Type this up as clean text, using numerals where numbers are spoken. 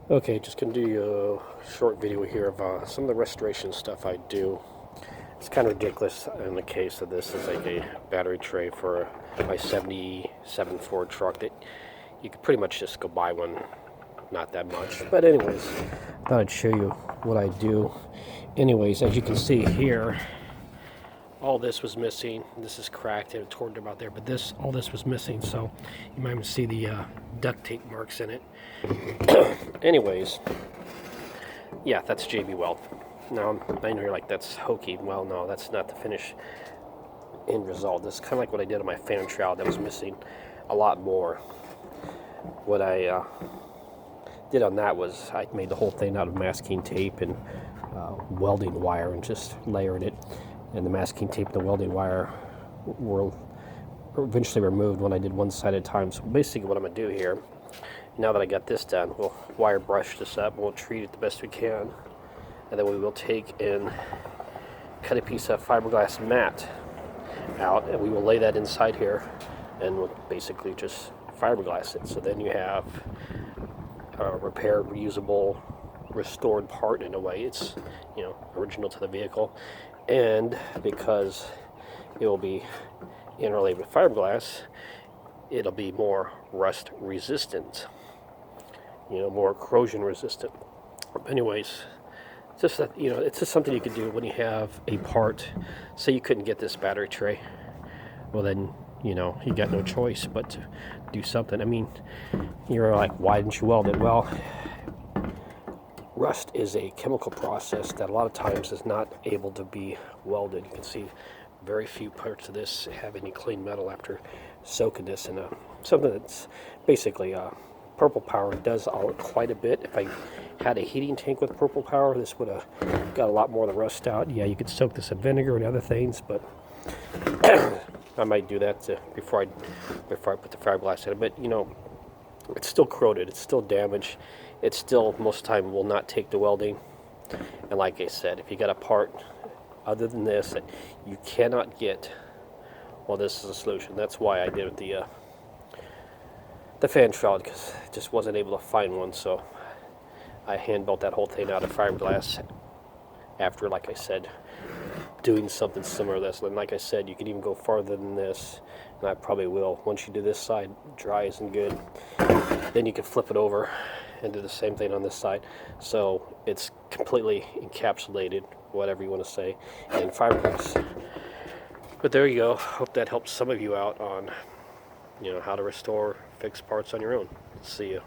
Okay, just gonna do a short video here of some of the restoration stuff I do. It's kind of ridiculous in the case of this is like a battery tray for my 77 Ford truck that you could pretty much just go buy one, not that much. But anyways, I thought I'd show you what I do. Anyways, as you can see here, all this was missing. This is cracked and torn about there, but all this was missing, so you might even see the duct tape marks in it. Anyways, yeah, that's JB Weld. Now, I know you're like, that's hokey. Well, no, that's not the finish end result. This is kind of like what I did on my fan trowel that was missing a lot more. What I did on that was I made the whole thing out of masking tape and welding wire and just layered it. And the masking tape and the welding wire were eventually removed when I did one side at a time. So basically what I'm going to do here, now that I got this done, we'll wire brush this up and we'll treat it the best we can. And then we will take and cut a piece of fiberglass mat out and we will lay that inside here and we'll basically just fiberglass it. So then you have a repaired, reusable, restored part in a way. It's, original to the vehicle. And because it will be interlaid with fiberglass, it'll be more rust resistant, more corrosion resistant. Anyways, just that, it's just something you could do when you have a part. Say you couldn't get this battery tray, well then, you got no choice but to do something. I mean, you're like, why didn't you weld it? Well, rust is a chemical process that a lot of times is not able to be welded. You can see very few parts of this have any clean metal after soaking this in something that's basically purple power does quite a bit. If I had a heating tank with purple power, this would have got a lot more of the rust out. Yeah, you could soak this in vinegar and other things, but I might do that before I put the fiberglass in it. But it's still corroded, it's still damaged, it still most of the time will not take the welding. And like I said, if you got a part other than this that you cannot get, well, this is a solution. That's why I did it with the fan shroud, because I just wasn't able to find one. So I hand built that whole thing out of fiberglass after, like I said, doing something similar to this. And like I said, you can even go farther than this, and I probably will. Once you do this side, dries and good, then you can flip it over and do the same thing on this side. So it's completely encapsulated, whatever you want to say, in fiberglass. But there you go. Hope that helps some of you out on, how to restore, fix parts on your own. See you.